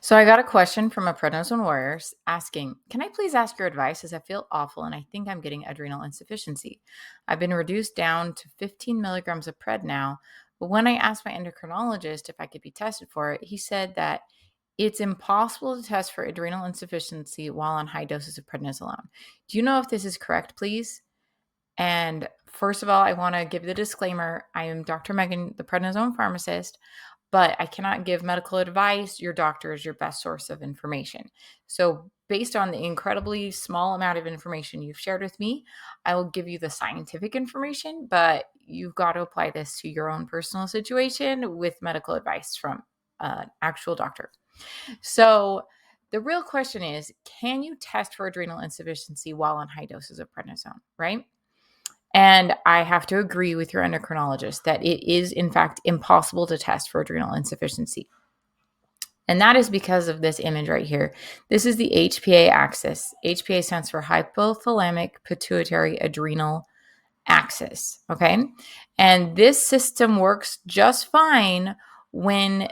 So I got a question from a Prednisone warrior asking, can I please ask your advice as I feel awful and I think I'm getting adrenal insufficiency? I've been reduced down to 15 milligrams of Pred now, but when I asked my endocrinologist if I could be tested for it, he said that it's impossible to test for adrenal insufficiency while on high doses of prednisolone. Do you know if this is correct, please? And first of all, I want to give the disclaimer. I am Dr. Megan, the prednisone pharmacist, but I cannot give medical advice. Your doctor is your best source of information. So, based on the incredibly small amount of information you've shared with me, I will give you the scientific information, but you've got to apply this to your own personal situation with medical advice from an actual doctor. So, the real question is, can you test for adrenal insufficiency while on high doses of prednisone, right? And I have to agree with your endocrinologist that it is, in fact, impossible to test for adrenal insufficiency. And that is because of this image right here. This is the HPA axis. HPA stands for hypothalamic pituitary adrenal axis. Okay. And this system works just fine when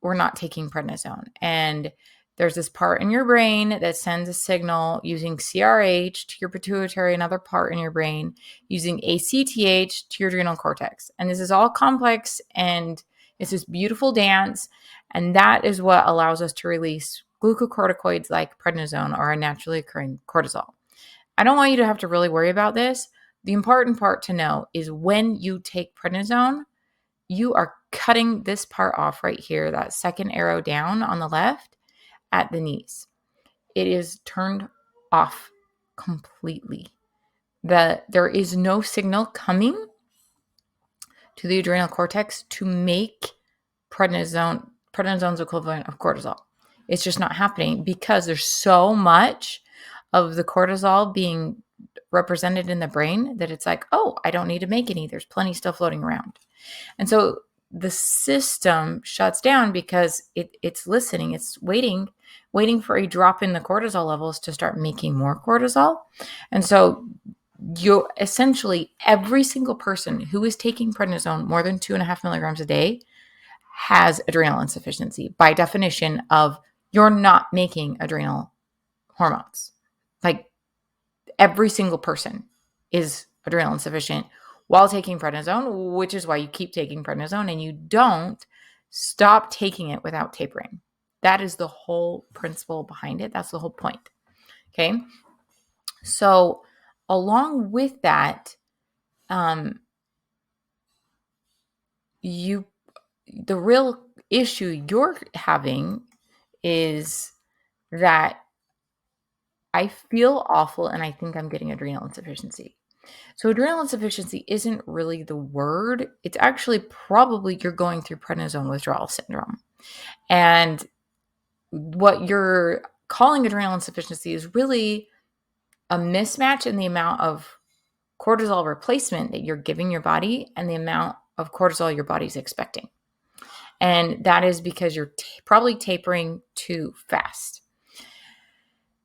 we're not taking prednisone. And there's this part in your brain that sends a signal using CRH to your pituitary, another part in your brain using ACTH to your adrenal cortex. And this is all complex and it's this beautiful dance. And that is what allows us to release glucocorticoids like prednisone or a naturally occurring cortisol. I don't want you to have to really worry about this. The important part to know is when you take prednisone, you are cutting this part off right here, that second arrow down on the left at the knees. It is turned off completely. There is no signal coming to the adrenal cortex to make prednisone's equivalent of cortisol. It's just not happening because there's so much of the cortisol being represented in the brain that it's like, oh, I don't need to make any. There's plenty still floating around. And so the system shuts down because it's listening. It's waiting for a drop in the cortisol levels to start making more cortisol. And so you essentially, every single person who is taking prednisone more than 2.5 milligrams a day has adrenal insufficiency by definition of you're not making adrenal hormones. Like every single person is adrenal insufficient while taking prednisone, which is why you keep taking prednisone and you don't stop taking it without tapering. That is the whole principle behind it. That's the whole point. Okay. So, along with that, the real issue you're having is that I feel awful and I think I'm getting adrenal insufficiency. So adrenal insufficiency isn't really the word. It's actually probably you're going through prednisone withdrawal syndrome. And what you're calling adrenal insufficiency is really a mismatch in the amount of cortisol replacement that you're giving your body and the amount of cortisol your body's expecting. And that is because you're probably tapering too fast.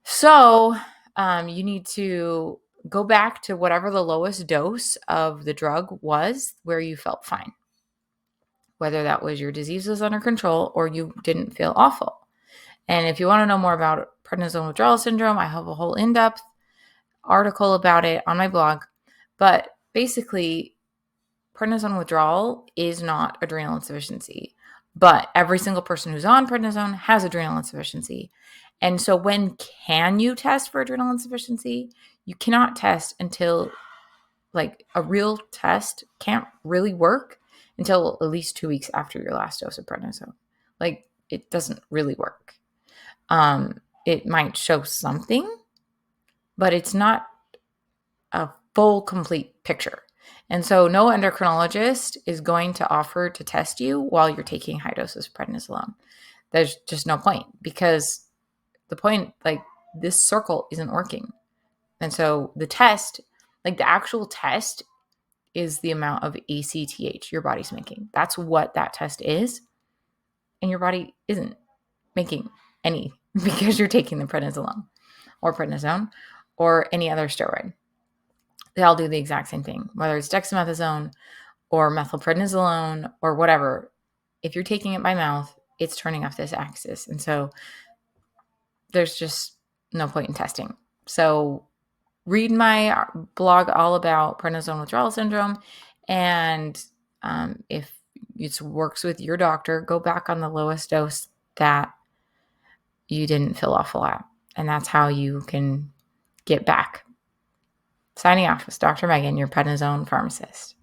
So you need to go back to whatever the lowest dose of the drug was where you felt fine, whether that was your disease was under control or you didn't feel awful. And if you want to know more about prednisone withdrawal syndrome, I have a whole in-depth article about it on my blog. But basically, prednisone withdrawal is not adrenal insufficiency. But every single person who's on prednisone has adrenal insufficiency. And so when can you test for adrenal insufficiency? You cannot test until, like, a real test can't really work until at least 2 weeks after your last dose of prednisone. Like, it doesn't really work. It might show something, but it's not a full, complete picture. And so no endocrinologist is going to offer to test you while you're taking high doses of prednisolone. There's just no point because the point, like, this circle isn't working. And so the test, like the actual test, is the amount of ACTH your body's making. That's what that test is. And your body isn't making any because you're taking the prednisolone or prednisone or any other steroid. They all do the exact same thing, whether it's dexamethasone or methylprednisolone or whatever. If you're taking it by mouth, it's turning off this axis. And so there's just no point in testing. So read my blog all about prednisone withdrawal syndrome. And if it works with your doctor, go back on the lowest dose that you didn't feel awful at. And that's how you can get back. Signing off, it's Dr. Megan, your prednisone pharmacist.